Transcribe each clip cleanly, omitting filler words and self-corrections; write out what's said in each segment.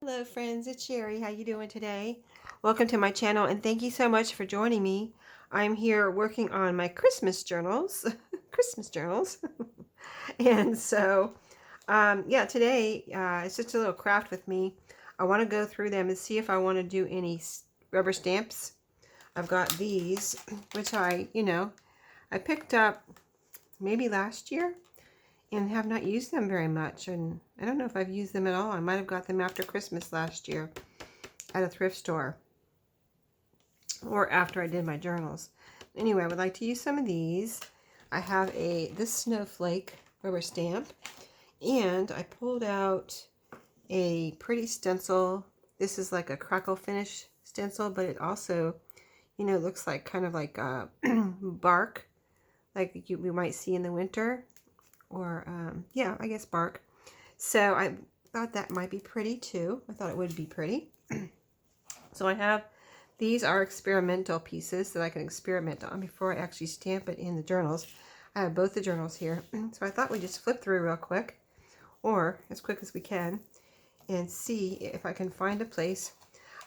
Hello friends, it's Sherry. How you doing today? Welcome to my channel and thank you so much for joining me. I'm here working on my Christmas journals. Christmas journals. And so, yeah, today it's just a little craft with me. I want to go through them and see if I want to do any rubber stamps. I've got these, which I picked up maybe last year and have not used them very much, and I don't know if I've used them at all. I might have got them after Christmas last year at a thrift store or after I did my journals. Anyway, I would like to use some of these. I have this snowflake rubber stamp, and I pulled out a pretty stencil. This is like a crackle finish stencil, but it also, looks like kind of like bark, like we might see in the winter. Or yeah, I guess bark. So I thought that might be pretty too. I thought it would be pretty. So I have, these are experimental pieces that I can experiment on before I actually stamp it in the journals. I have both the journals here. So I thought we'd just flip through real quick, or as quick as we can, and see if I can find a place.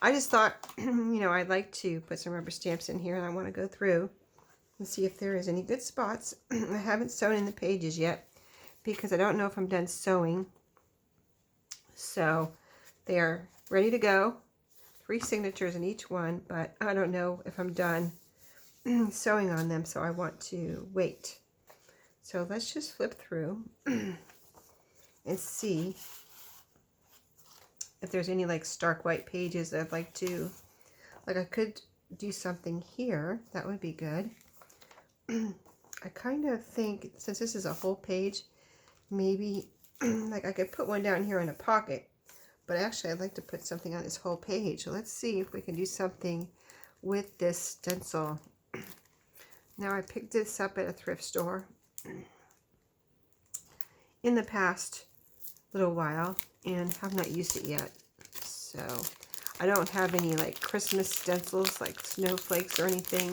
I just thought, I'd like to put some rubber stamps in here, and I want to go through and see if there is any good spots. I haven't sewn in the pages yet, because I don't know if I'm done sewing. So they are ready to go. 3 signatures in each one, but I don't know if I'm done sewing on them, so I want to wait. So let's just flip through and see if there's any like stark white pages that I'd like to, like I could do something here. That would be good. I kind of think, since this is a whole page, maybe like I could put one down here in a pocket, but actually I'd like to put something on this whole page. So let's see if we can do something with this stencil. Now I picked this up at a thrift store in the past little while and have not used it yet. So I don't have any like Christmas stencils like snowflakes or anything,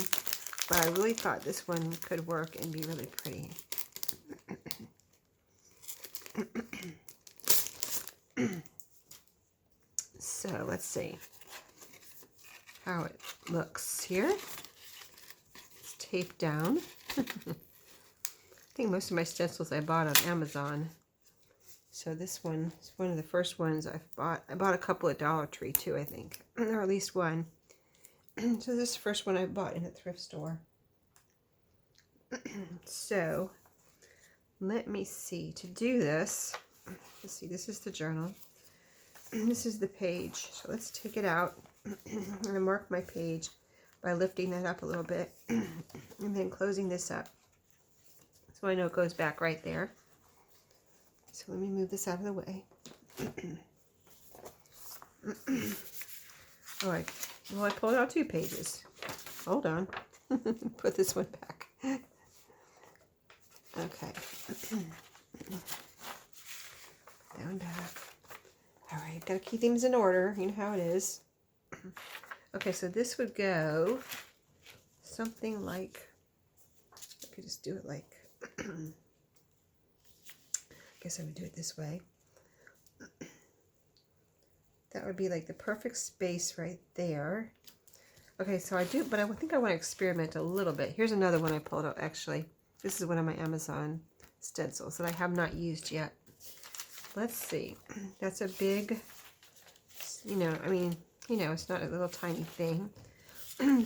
but I really thought this one could work and be really pretty. So let's see how it looks here. It's taped down. I think most of my stencils I bought on Amazon. So this one is one of the first ones I've bought. I bought a couple at Dollar Tree too, I think, or at least one. So this is the first one I bought in a thrift store. So let me see. To do this, let's see, this is the journal. This is the page. So let's take it out. I'm going to mark my page by lifting that up a little bit and then closing this up, so I know it goes back right there. So let me move this out of the way. All right. Well, I pulled out 2 pages. Hold on. Put this one back. Okay. Down back. All right. Got to keep things in order. You know how it is. Okay, so this would go something like, I could just do it like, I guess I would do it this way. That would be like the perfect space right there. Okay, so I do, but I think I want to experiment a little bit. Here's another one I pulled out, actually. This is one of my Amazon stencils that I have not used yet. Let's see. That's a big, it's not a little tiny thing.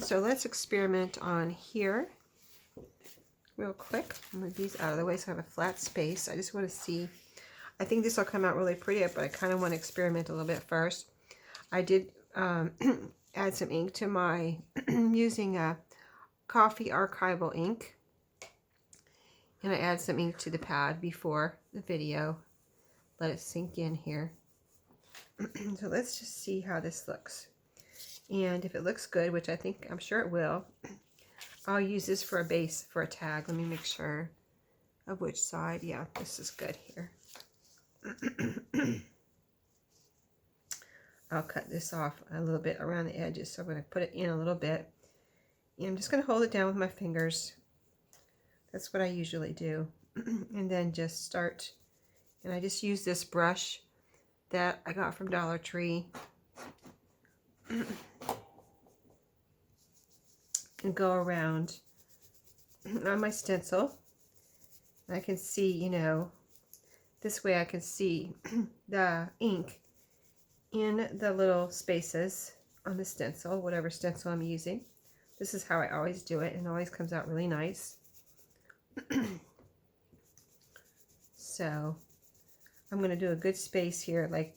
So let's experiment on here real quick. Move these out of the way so I have a flat space. I just want to see. I think this will come out really pretty, but I kind of want to experiment a little bit first. I did add some ink to my, using a coffee archival ink. And I add some ink to the pad before the video. Let it sink in here. So let's just see how this looks. And if it looks good, which I'm sure it will, I'll use this for a base, for a tag. Let me make sure of which side. Yeah, this is good here. I'll cut this off a little bit around the edges. So I'm going to put it in a little bit. And I'm just going to hold it down with my fingers. That's what I usually do. And then just start. And I just use this brush that I got from Dollar Tree. And go around on my stencil. I can see, you know, this way I can see the ink in the little spaces on the stencil, whatever stencil I'm using. This is how I always do it, and it always comes out really nice. So I'm going to do a good space here, like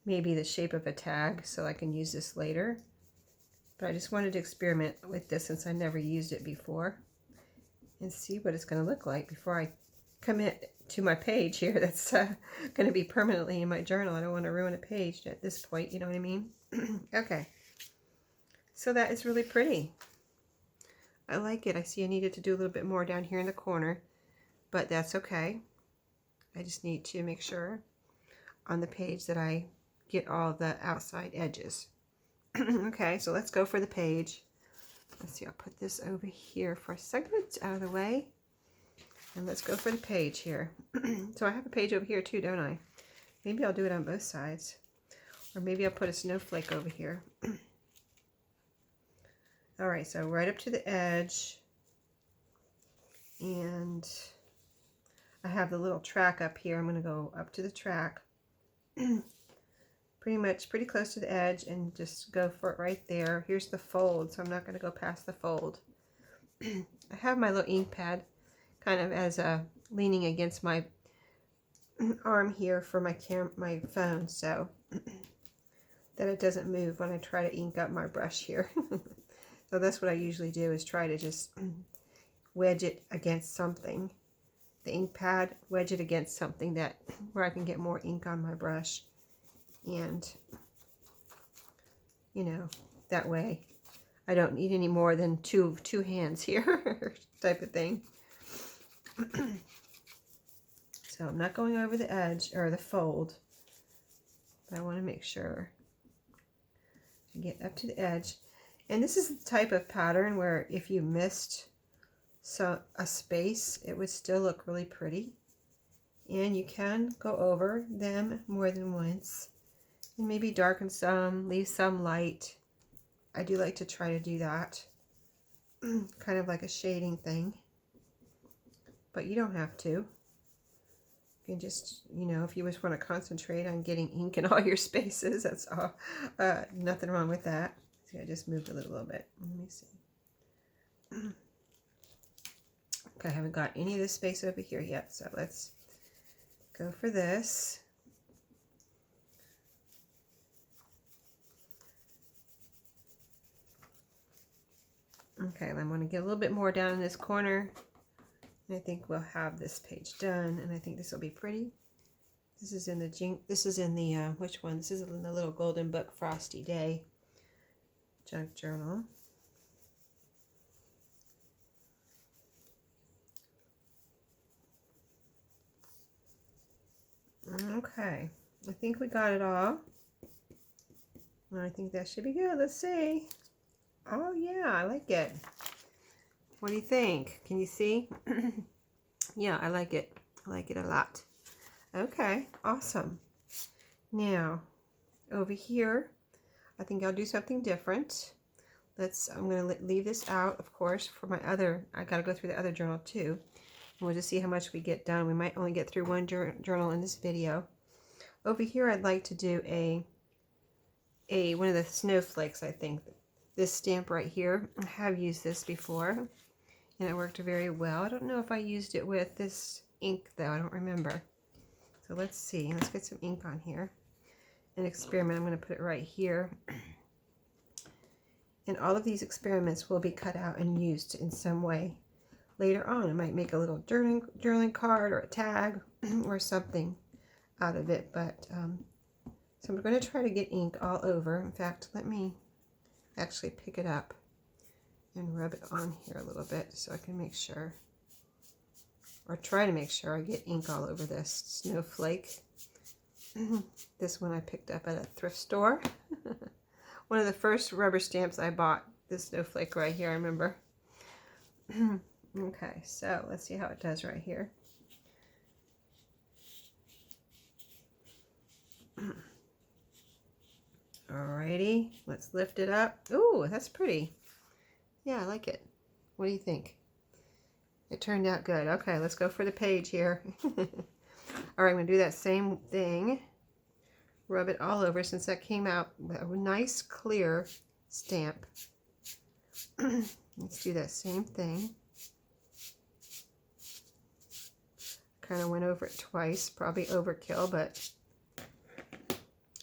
maybe the shape of a tag, so I can use this later. But I just wanted to experiment with this since I never used it before and see what it's going to look like before I commit to my page here that's going to be permanently in my journal. I don't want to ruin a page at this point, you know what I mean? Okay, so that is really pretty. I like it. I see I needed to do a little bit more down here in the corner, but that's okay. I just need to make sure on the page that I get all the outside edges. Okay, so let's go for the page. Let's see, I'll put this over here for a second out of the way. And let's go for the page here. So I have a page over here too, don't I? Maybe I'll do it on both sides. Or maybe I'll put a snowflake over here. All right, so right up to the edge. And I have the little track up here. I'm going to go up to the track. Pretty close to the edge, and just go for it right there. Here's the fold, so I'm not going to go past the fold. I have my little ink pad kind of as a leaning against my arm here for my phone, so that it doesn't move when I try to ink up my brush here. So that's what I usually do, is try to just wedge it against something. The ink pad, wedge it against something that where I can get more ink on my brush. And, you know, that way I don't need any more than two hands here type of thing. So I'm not going over the edge or the fold, but I want to make sure to get up to the edge. And this is the type of pattern where if you missed a space, it would still look really pretty. And you can go over them more than once. And maybe darken some, leave some light. I do like to try to do that. Kind of like a shading thing. But you don't have to. You can just, you know, if you just want to concentrate on getting ink in all your spaces, that's all. Nothing wrong with that. See, I just moved a little bit. Let me see. Okay, I haven't got any of this space over here yet, so let's go for this. Okay, I'm going to get a little bit more down in this corner. And I think we'll have this page done, and I think this will be pretty. This is in the which one? This is in the little Golden Book Frosty Day junk journal. Okay, I think we got it all. I think that should be good. Let's see. Oh yeah, I like it. What do you think? Can you see? Yeah, I like it. I like it a lot. Okay, awesome. Now, over here, I think I'll do something different. I'm going to leave this out, of course, for my other, I got to go through the other journal too. And we'll just see how much we get done. We might only get through one journal in this video. Over here, I'd like to do one of the snowflakes, I think. This stamp right here, I have used this before, and it worked very well. I don't know if I used it with this ink, though. I don't remember. So let's see. Let's get some ink on here and experiment. I'm going to put it right here. And all of these experiments will be cut out and used in some way later on. I might make a little journaling card or a tag or something out of it. But so I'm going to try to get ink all over. In fact, let me actually pick it up and rub it on here a little bit so I can make sure, or try to make sure, I get ink all over this snowflake. This one I picked up at a thrift store. One of the first rubber stamps I bought, this snowflake right here, I remember. Okay, so let's see how it does right here. Alrighty, let's lift it up. Ooh, that's pretty. Yeah, I like it. What do you think? It turned out good. Okay, let's go for the page here. Alright, I'm going to do that same thing. Rub it all over since that came out a nice clear stamp. Let's do that same thing. Kind of went over it twice, probably overkill, but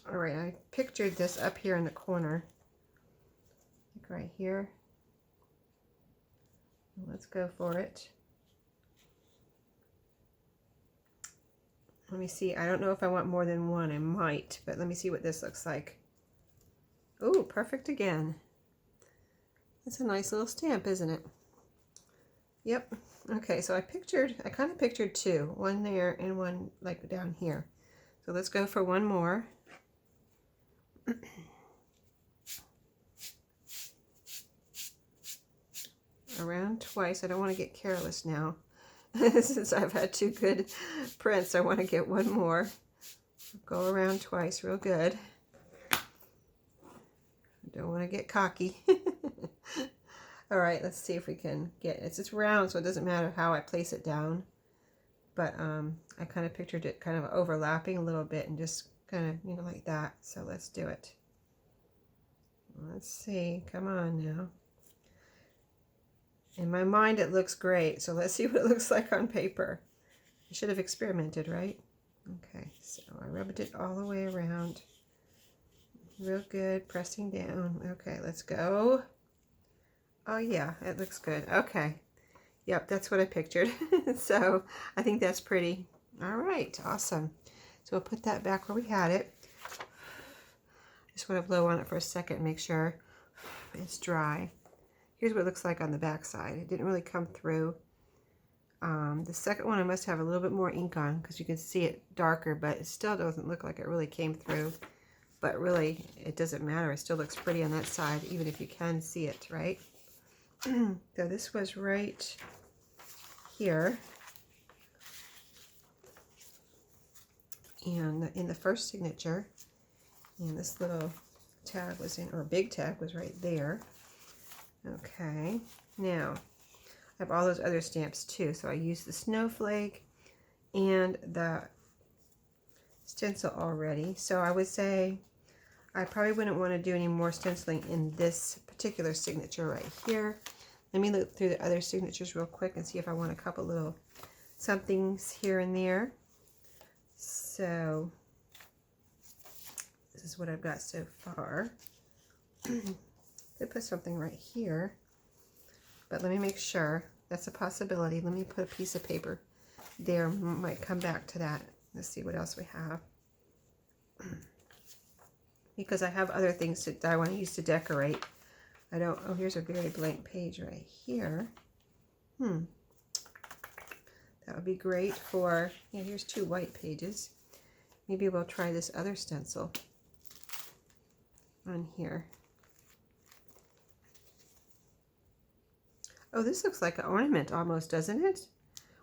alright, I pictured this up here in the corner. Like right here. Let's go for it. Let me see. I don't know if I want more than one. I might, but let me see what this looks like. Ooh, perfect again. That's a nice little stamp, isn't it? Yep. Okay, so I kind of pictured two. One there and one like down here. So let's go for one more. Around twice. I don't want to get careless now. Since I've had two good prints, I want to get one more. Go around twice real good. Don't want to get cocky. All right, let's see if we can get it. It's round, so it doesn't matter how I place it down. But I kind of pictured it kind of overlapping a little bit and just kind of, you know, like that. So let's do it. Let's see. Come on now. In my mind, it looks great. So let's see what it looks like on paper. I should have experimented, right? Okay, so I rubbed it all the way around. Real good, pressing down. Okay, let's go. Oh yeah, it looks good. Okay. Yep, that's what I pictured. So I think that's pretty. All right, awesome. So we'll put that back where we had it. Just want to blow on it for a second and make sure it's dry. Here's what it looks like on the back side. It didn't really come through. The second one I must have a little bit more ink on because you can see it darker, but it still doesn't look like it really came through. But really, it doesn't matter. It still looks pretty on that side, even if you can see it, right? So this was right here. And in the first signature, and this little tag was in, or big tag was right there. Okay, now I have all those other stamps too. So I used the snowflake and the stencil already. So I would say I probably wouldn't want to do any more stenciling in this particular signature right here. Let me look through the other signatures real quick and see if I want a couple little somethings here and there. So this is what I've got so far. Could put something right here, but let me make sure. That's a possibility. Let me put a piece of paper there. Might come back to that. Let's see what else we have. Because I have other things that I want to use to decorate. I don't, oh, here's a very blank page right here. That would be great for, yeah, here's two white pages. Maybe we'll try this other stencil on here. Oh, this looks like an ornament almost, doesn't it?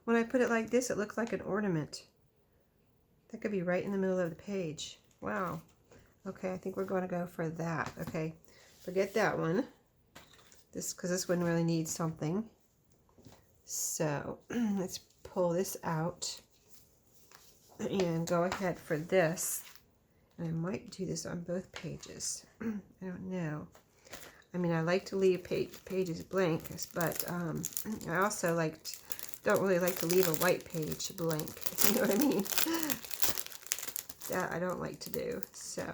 When I put it like this, it looks like an ornament. That could be right in the middle of the page. Wow. Okay, I think we're going to go for that. Okay, forget that one. Because this one really needs something. So let's pull this out and go ahead for this. And I might do this on both pages. I don't know. I mean, I like to leave pages blank, but I also don't really like to leave a white page blank. You know what I mean? That I don't like to do. So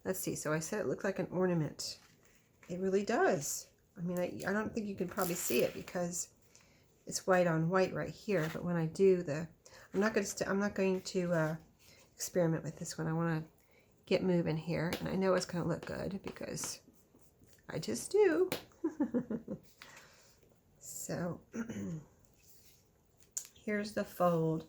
let's see. So I said it looked like an ornament. It really does. I mean, I don't think you can probably see it because it's white on white right here. But when I do I'm not going to experiment with this one. I want to get moving here, and I know it's going to look good because I just do. So here's the fold,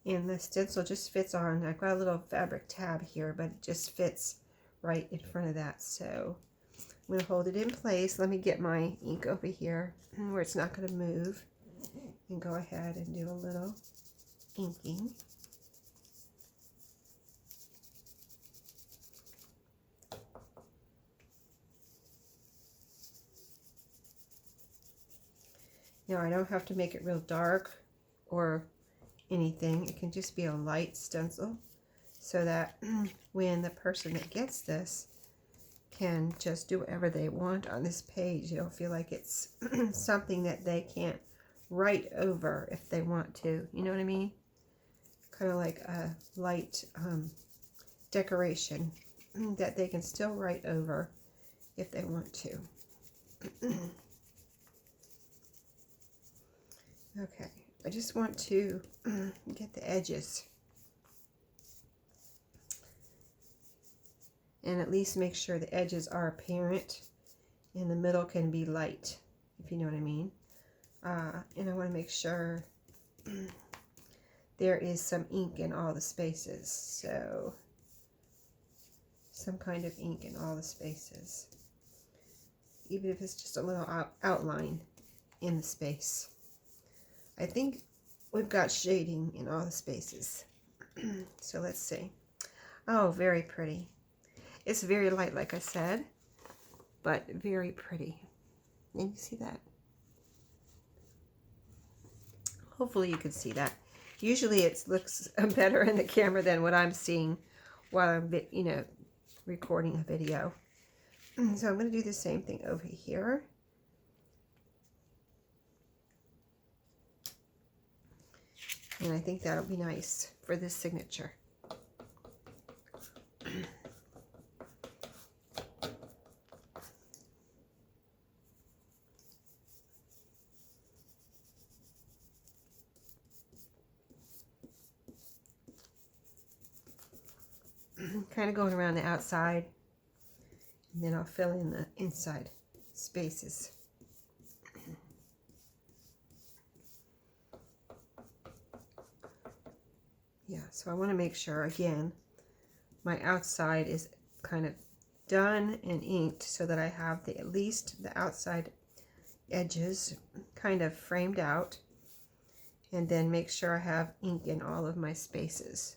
and the stencil just fits on. I've got a little fabric tab here, but it just fits right in front of that. So I'm going to hold it in place. Let me get my ink over here where it's not going to move, and go ahead and do a little inking. Now I don't have to make it real dark or anything. It can just be a light stencil so that when the person that gets this can just do whatever they want on this page, you don't feel like it's something that they can't write over if they want to. You know what I mean? Kind of like a light decoration that they can still write over if they want to. Okay, I just want to get the edges and at least make sure the edges are apparent and the middle can be light, if you know what I mean. And I want to make sure there is some ink in all the spaces, so some kind of ink in all the spaces, even if it's just a little outline in the space. I think we've got shading in all the spaces. So let's see. Oh, very pretty. It's very light, like I said, but very pretty. And you see that? Hopefully you can see that. Usually it looks better in the camera than what I'm seeing while I'm, you know, recording a video. So I'm going to do the same thing over here. And I think that'll be nice for this signature. Kind of going around the outside, and then I'll fill in the inside spaces. Yeah, so I want to make sure, again, my outside is kind of done and inked so that I have at least the outside edges kind of framed out, and then make sure I have ink in all of my spaces.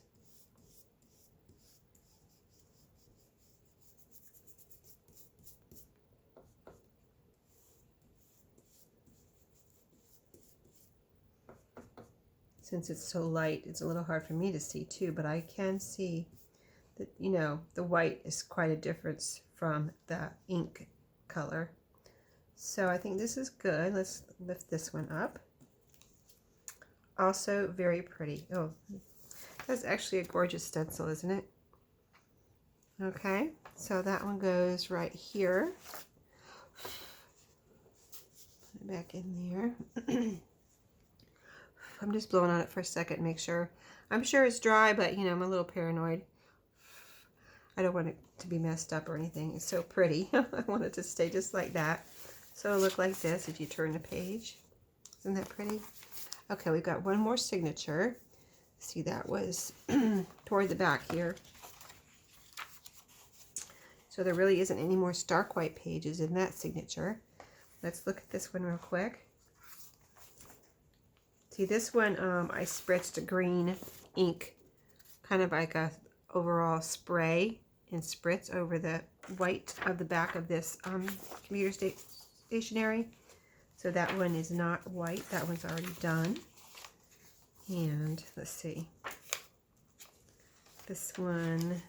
Since it's so light, it's a little hard for me to see too, but I can see that, you know, the white is quite a difference from the ink color. So I think this is good. Let's lift this one up. Also very pretty. Oh, that's actually a gorgeous stencil, isn't it? Okay, so that one goes right here. Put it back in there. I'm just blowing on it for a second, make sure. I'm sure it's dry, but you know, I'm a little paranoid. I don't want it to be messed up or anything. It's so pretty. I want it to stay just like that. So it'll look like this if you turn the page. Isn't that pretty? Okay, we've got one more signature. See, that was toward the back here. So there really isn't any more stark white pages in that signature. Let's look at this one real quick. See, this one I spritzed Greene ink, kind of like a overall spray and spritz over the white of the back of this computer stationery. So that one is not white. That one's already done. And let's see. This one,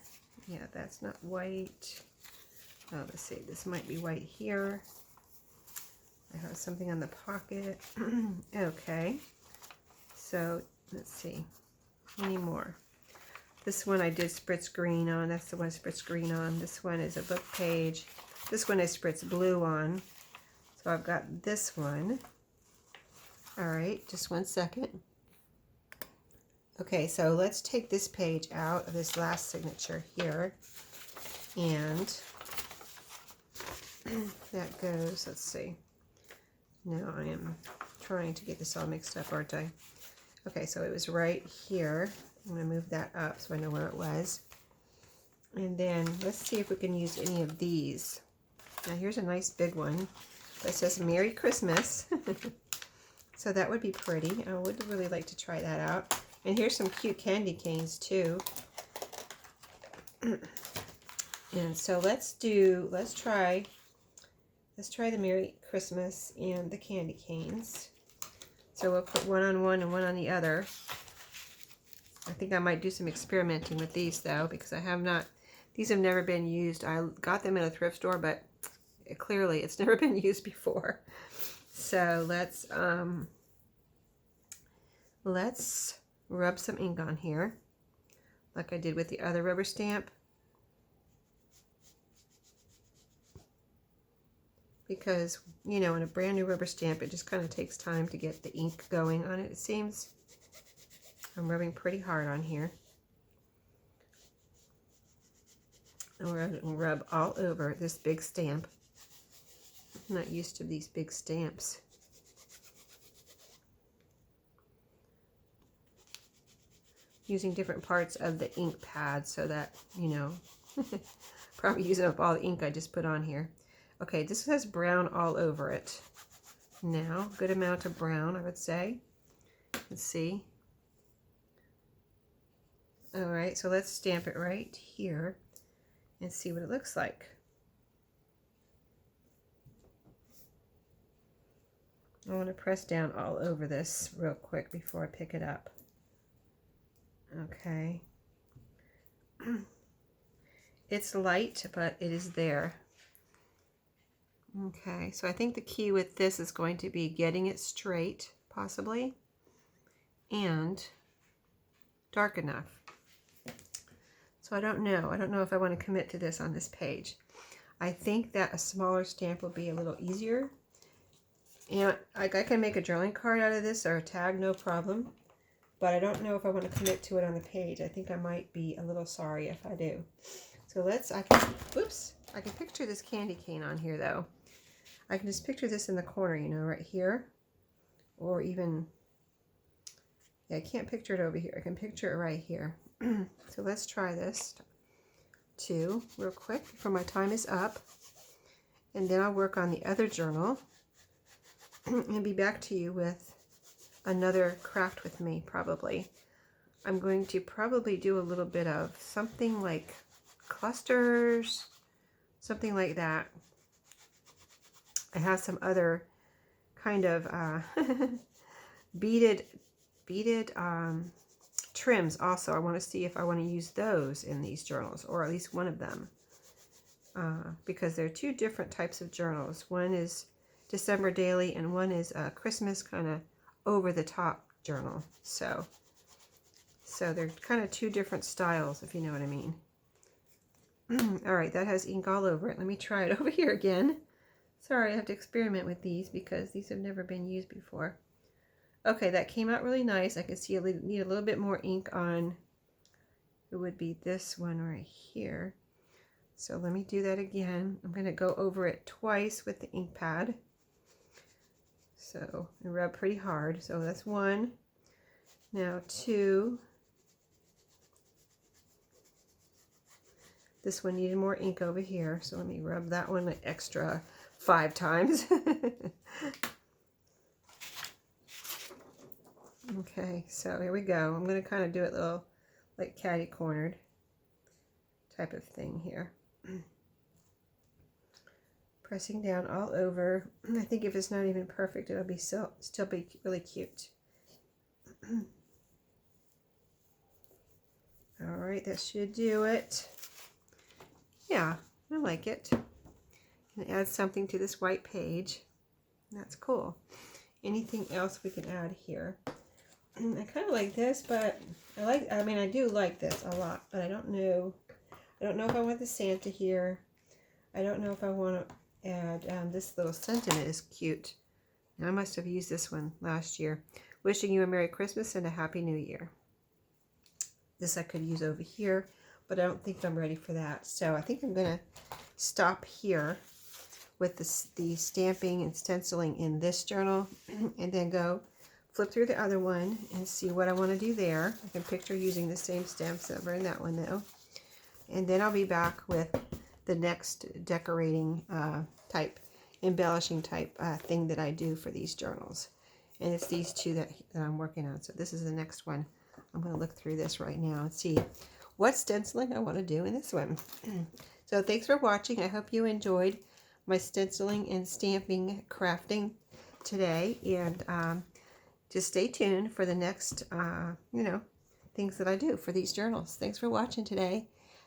yeah, that's not white. Oh, let's see. This might be white here. I have something on the pocket. Okay. So let's see, any more? This one I did spritz green on. That's the one I spritz green on. This one is a book page. This one I spritz blue on. So I've got this one. All right, just one second. Okay, so let's take this page out of this last signature here. And that goes, let's see. Now I am trying to get this all mixed up, aren't I? Okay, so it was right here. I'm going to move that up so I know where it was. And then let's see if we can use any of these. Now here's a nice big one that says Merry Christmas. So that would be pretty. I would really like to try that out. And here's some cute candy canes too. And so let's try the Merry Christmas and the candy canes. So we'll put one on one and one on the other. I think I might do some experimenting with these though, because I have not, these have never been used. I got them in a thrift store, but clearly it's never been used before. So let's rub some ink on here, like I did with the other rubber stamp. Because, you know, in a brand new rubber stamp, it just kind of takes time to get the ink going on it, it seems. I'm rubbing pretty hard on here. And we're going to rub all over this big stamp. I'm not used to these big stamps. Using different parts of the ink pad so that, you know, probably using up all the ink I just put on here. Okay, this has brown all over it. Now, good amount of brown, I would say. Let's see. All right, so let's stamp it right here and see what it looks like. I want to press down all over this real quick before I pick it up. Okay. It's light, but it is there. Okay, so I think the key with this is going to be getting it straight, possibly, and dark enough. So I don't know. I don't know if I want to commit to this on this page. I think that a smaller stamp will be a little easier. And I can make a journaling card out of this or a tag, no problem. But I don't know if I want to commit to it on the page. I think I might be a little sorry if I do. So I can picture this candy cane on here though. I can just picture this in the corner, you know, right here. Or even, yeah, I can't picture it over here. I can picture it right here. So let's try this too, real quick, before my time is up. And then I'll work on the other journal and be back to you with another craft with me, probably. I'm going to probably do a little bit of something like clusters, something like that. I have some other kind of beaded trims also. I want to see if I want to use those in these journals, or at least one of them, because there are two different types of journals. One is December daily and one is a Christmas kind of over the top journal. So they're kind of two different styles, if you know what I mean. All right, that has ink all over it. Let me try it over here again. Sorry, I have to experiment with these because these have never been used before. Okay, that came out really nice. I can see I need a little bit more ink on, it would be this one right here. So let me do that again. I'm going to go over it twice with the ink pad. So I rub pretty hard. So that's one. Now two. This one needed more ink over here. So let me rub that one like extra 5 times. Okay, so here we go. I'm going to kind of do it a little like catty cornered type of thing here. Pressing down all over. I think if it's not even perfect, it'll be still be really cute. All right, that should do it. Yeah, I like it. And add something to this white page. That's cool. Anything else we can add here? I kind of like this, but I do like this a lot, but I don't know if I want the Santa here. I don't know if I want to add, this little sentiment is cute. And I must have used this one last year. Wishing you a Merry Christmas and a Happy New Year. This I could use over here, but I don't think I'm ready for that. So I think I'm going to stop here with the stamping and stenciling in this journal, and then go flip through the other one and see what I want to do there. I can picture using the same stamps that were in that one though. And then I'll be back with the next decorating type, embellishing type thing that I do for these journals. And it's these two that I'm working on. So this is the next one. I'm going to look through this right now and see what stenciling I want to do in this one. So thanks for watching. I hope you enjoyed my stenciling and stamping crafting today. And just stay tuned for the next, things that I do for these journals. Thanks for watching today.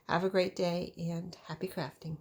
Have a great day and happy crafting.